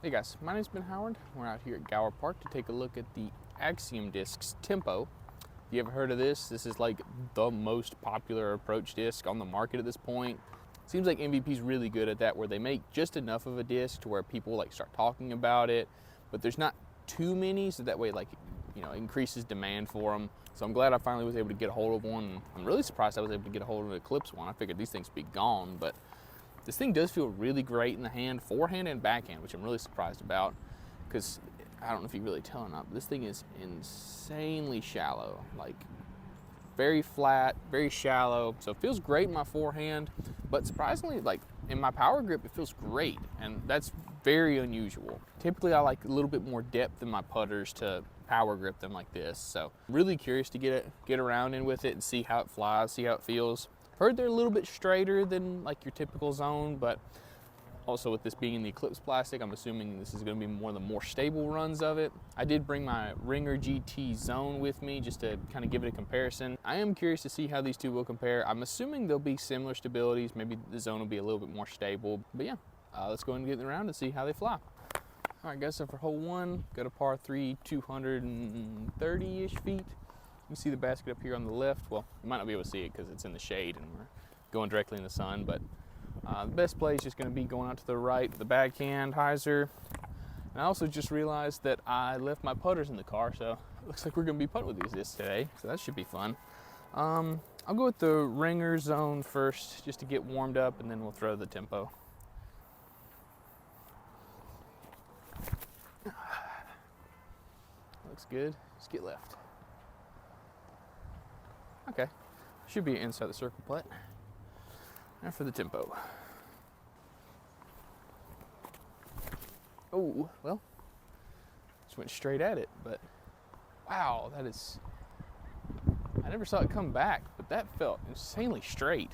Hey guys, my name's Ben Howard. We're out here at Gower Park to take a look at the Axiom Discs Tempo. If you ever heard of this, this is like the most popular approach disc on the market at this point. Seems like MVP's really good at that, where they make just enough of a disc to where people like start talking about it, but there's not too many, so that way like, you know, increases demand for them. So I'm glad I finally was able to get a hold of one. I'm really surprised I was able to get a hold of an Eclipse one. I figured these things would be gone, but this thing does feel really great in the hand, forehand and backhand, which I'm really surprised about, because I don't know if you can really tell or not, but this thing is insanely shallow, like very flat, very shallow. So it feels great in my forehand, but surprisingly, like in my power grip, it feels great, and that's very unusual. Typically, I like a little bit more depth in my putters to power grip them like this. So really curious to get around in with it and see how it flies, see how it feels. Heard they're a little bit straighter than like your typical zone, but also with this being in the Eclipse plastic, I'm assuming this is going to be one of the more stable runs of it. I did bring my Ringer GT Zone with me just to kind of give it a comparison. I am curious to see how these two will compare. I'm assuming they'll be similar stabilities. Maybe the Zone will be a little bit more stable, but yeah, let's go ahead and get around and see how they fly. All right guys, so for hole one, got a par 3, 230-ish feet. You can see the basket up here on the left. Well, you might not be able to see it because it's in the shade and we're going directly in the sun, but the best play is just going to be going out to the right, the backhand hyzer. And I also just realized that I left my putters in the car, so it looks like we're going to be putting with these discs today, so that should be fun. I'll go with the Ringer Zone first just to get warmed up, and then we'll throw the tempo. Looks good. Just get left. Okay, should be inside the circle putt. Now for the tempo. Oh, well, just went straight at it, but wow, that is, I never saw it come back, but that felt insanely straight.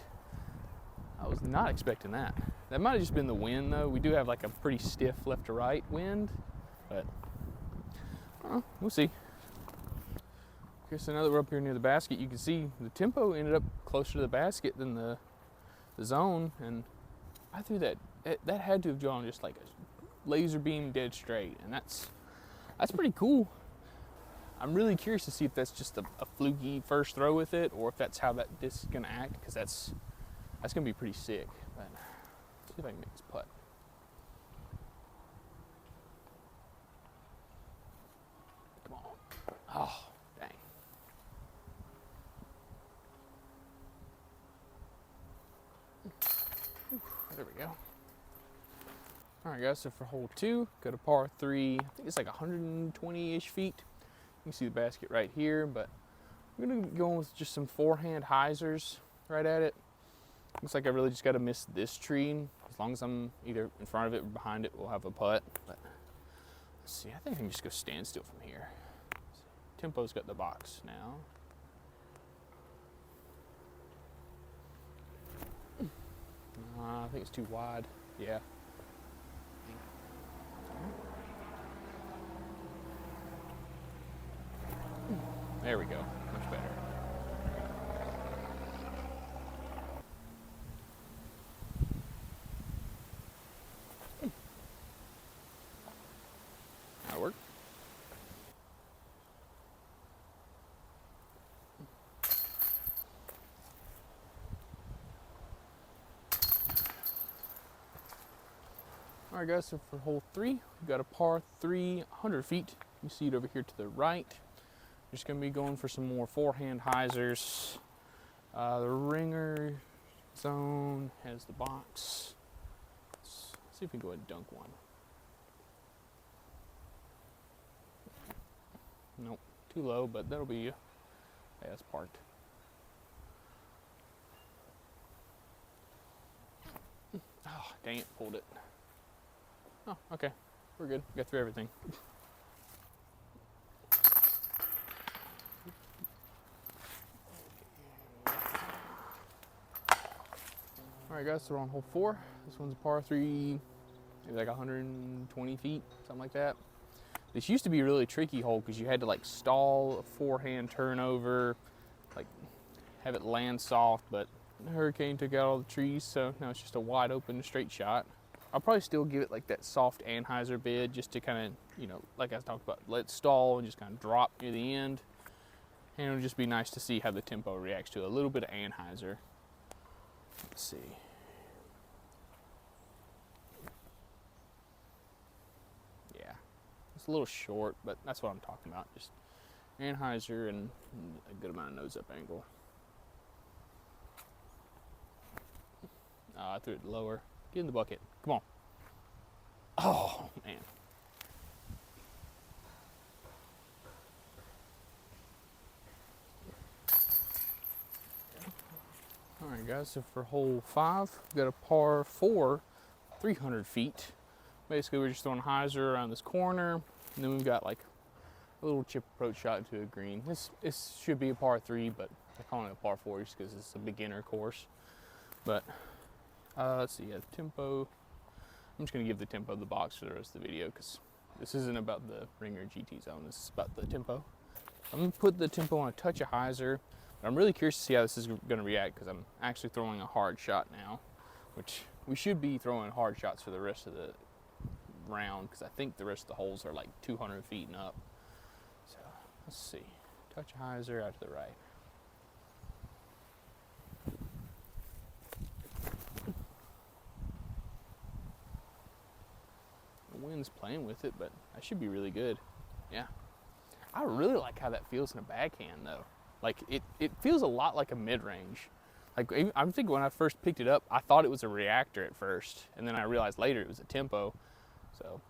I was not expecting that. That might have just been the wind though. We do have like a pretty stiff left to right wind, but we'll see. Okay, so now that we're up here near the basket, you can see the tempo ended up closer to the basket than the zone, and I threw that had to have drawn just like a laser beam dead straight, and that's pretty cool. I'm really curious to see if that's just a fluky first throw with it, or if that's how that disc is gonna act, because that's gonna be pretty sick. But let's see if I can make this putt. Come on. Oh. There we go. All right guys, so for hole two, got a par 3, I think it's like 120-ish feet. You can see the basket right here, but I'm gonna go with just some forehand hyzers right at it. Looks like I really just gotta miss this tree. As long as I'm either in front of it or behind it, we'll have a putt. But let's see, I think I can just go standstill from here. Tempo's got the box now. I think it's too wide. Yeah. There we go. Much better. That'll work. All right guys, so for hole 3, we've got a par 3, 100 feet. You see it over here to the right. Just gonna be going for some more forehand hyzers. The Ringer Zone has the box. Let's see if we can go ahead and dunk one. Nope, too low, but that'll be, yeah, that's parked. Oh, dang it, pulled it. Oh, okay, we're good. Got through everything. All right guys, so we're on hole 4. This one's a par 3, maybe like 120 feet, something like that. This used to be a really tricky hole because you had to like stall a forehand turnover, like have it land soft, but the hurricane took out all the trees, so now it's just a wide open straight shot. I'll probably still give it like that soft anhyzer bid just to kind of, you know, like I talked about, let it stall and just kind of drop near the end. And it'll just be nice to see how the tempo reacts to a little bit of anhyzer. Let's see. Yeah, it's a little short, but that's what I'm talking about. Just anhyzer and a good amount of nose up angle. I threw it lower. Get in the bucket. Come on. Oh, man. All right, guys, so for hole 5, we've got a par 4, 300 feet. Basically, we're just throwing hyzer around this corner, and then we've got like a little chip approach shot into a green. This should be a par 3, but I'm calling it a par 4 just because it's a beginner course. But let's see, tempo. I'm just going to give the tempo the box for the rest of the video because this isn't about the Ringer GT zone. This is about the tempo. I'm going to put the tempo on a touch of hyzer. I'm really curious to see how this is going to react because I'm actually throwing a hard shot now, which we should be throwing hard shots for the rest of the round because I think the rest of the holes are like 200 feet and up. So let's see, touch of hyzer out to the right. The wind's playing with it, but I should be really good. Yeah, I really like how that feels in a backhand though. Like, it feels a lot like a mid-range. Like, I'm thinking when I first picked it up, I thought it was a reactor at first, and then I realized later it was a tempo. So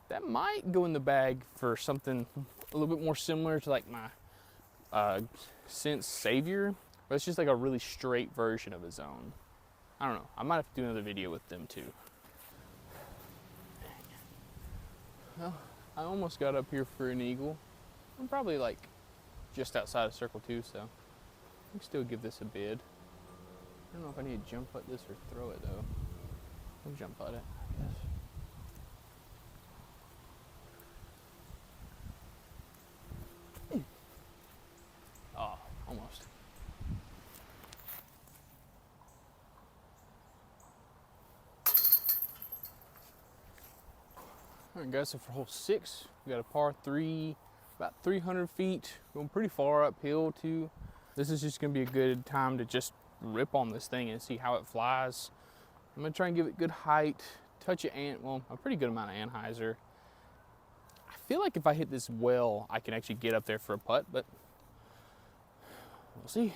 that might go in the bag for something a little bit more similar to like my Sense Savior, but it's just like a really straight version of a zone. I don't know. I might have to do another video with them too. Well, I almost got up here for an eagle. I'm probably like just outside of circle 2, so I can still give this a bid. I don't know if I need to jump putt this or throw it though. I'll jump putt it, I guess. Oh, almost. All right, guys, so for hole 6, we got a par 3, about 300 feet, going pretty far uphill too. This is just gonna be a good time to just rip on this thing and see how it flies. I'm gonna try and give it good height, touch of a pretty good amount of anhyzer. I feel like if I hit this well, I can actually get up there for a putt, but we'll see.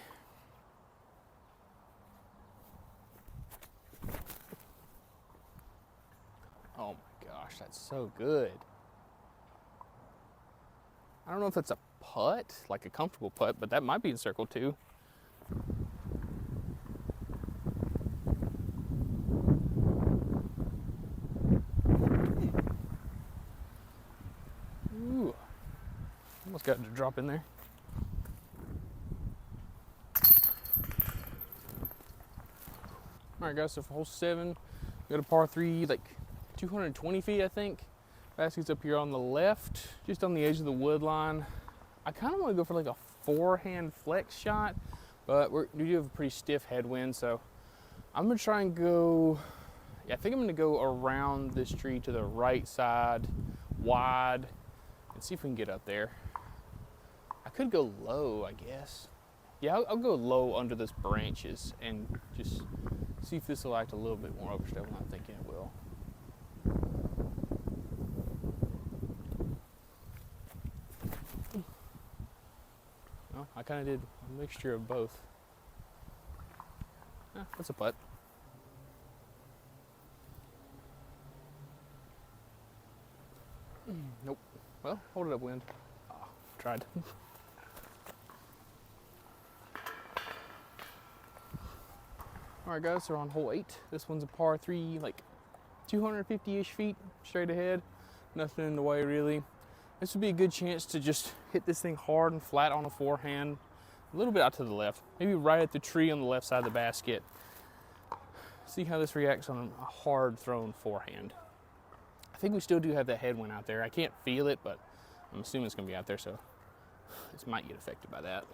Oh my gosh, that's so good. I don't know if it's a putt, like a comfortable putt, but that might be in circle 2. Ooh, almost got it to drop in there. All right, guys, so for hole 7, we got a par 3, like 220 feet, I think. Basket's up here on the left, just on the edge of the wood line. I kind of want to go for like a forehand flex shot, but we do have a pretty stiff headwind, so I'm gonna try and go, I think I'm gonna go around this tree to the right side, wide, and see if we can get up there. I could go low, I guess. Yeah, I'll go low under those branches and just see if this will act a little bit more overstep than I'm thinking it will. Well, I kind of did a mixture of both. That's a putt. Nope. Well, hold it up, wind. Oh, tried. All right, guys, so we're on hole 8. This one's a par 3, like 250-ish feet straight ahead. Nothing in the way, really. This would be a good chance to just hit this thing hard and flat on a forehand, a little bit out to the left, maybe right at the tree on the left side of the basket. See how this reacts on a hard thrown forehand. I think we still do have that headwind out there. I can't feel it, but I'm assuming it's gonna be out there, so this might get affected by that.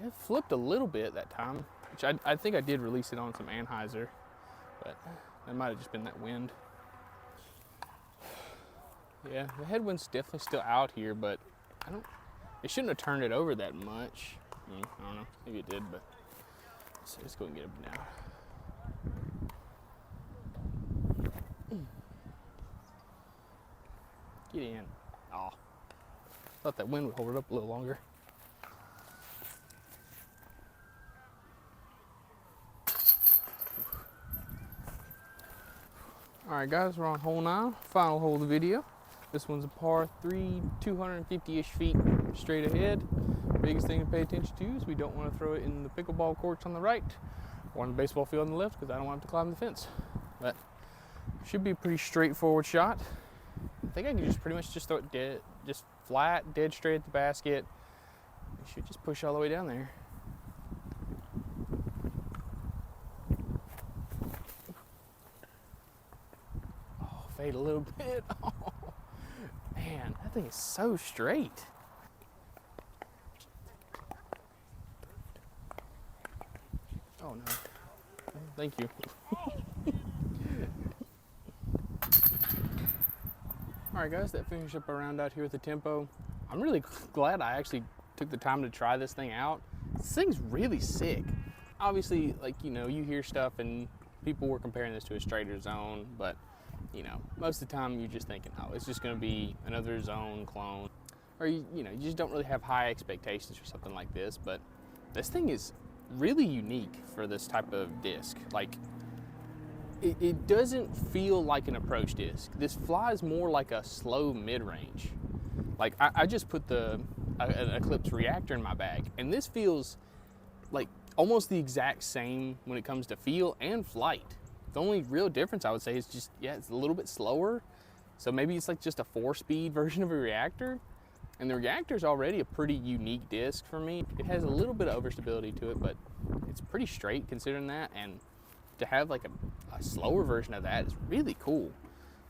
It flipped a little bit that time, which I think I did release it on some anhyzer, but that might have just been that wind. Yeah, the headwind's definitely still out here, but it shouldn't have turned it over that much. I don't know, maybe it did, but let's go and get it now. Get in. Oh, thought that wind would hold it up a little longer. All right, guys, we're on hole 9, final hole of the video. This one's a par 3, 250-ish feet straight ahead. Biggest thing to pay attention to is we don't want to throw it in the pickleball courts on the right or on the baseball field on the left, because I don't want to have to climb the fence. But should be a pretty straightforward shot. I think I can just pretty much just throw it dead, just flat, dead straight at the basket. It should just push all the way down there. Oh, fade a little bit. Oh, man, that thing is so straight. Oh no, thank you. All right, guys, that finished up our round out here with the tempo. I'm really glad I actually took the time to try this thing out. This thing's really sick. Obviously, like, you know, you hear stuff and people were comparing this to a straighter zone, but, you know, most of the time you're just thinking, oh, it's just gonna be another zone clone. Or, you know, you just don't really have high expectations for something like this, but this thing is really unique for this type of disc. Like, it doesn't feel like an approach disc. This flies more like a slow mid-range. Like, I just put an Eclipse reactor in my bag, and this feels like almost the exact same when it comes to feel and flight. The only real difference I would say is just, yeah, it's a little bit slower. So maybe it's like just a 4-speed version of a reactor. And the reactor is already a pretty unique disc for me. It has a little bit of overstability to it, but it's pretty straight considering that. And to have like a slower version of that is really cool.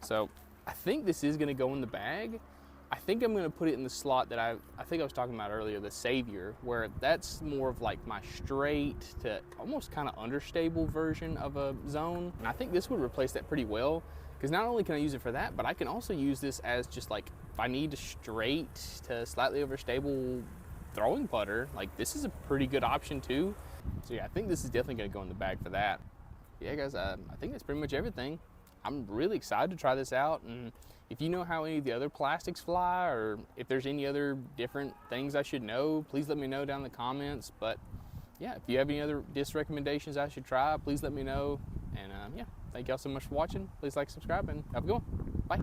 So I think this is gonna go in the bag. I think I'm gonna put it in the slot that I think I was talking about earlier, the Savior, where that's more of like my straight to almost kind of understable version of a zone. And I think this would replace that pretty well, because not only can I use it for that, but I can also use this as just like, if I need a straight to slightly overstable throwing putter, like this is a pretty good option too. So yeah, I think this is definitely gonna go in the bag for that. Yeah, guys, I think that's pretty much everything. I'm really excited to try this out, and if you know how any of the other plastics fly, or if there's any other different things I should know, please let me know down in the comments. But yeah, if you have any other disc recommendations I should try, please let me know. And yeah, thank y'all so much for watching. Please like, subscribe, and have a good one. Bye.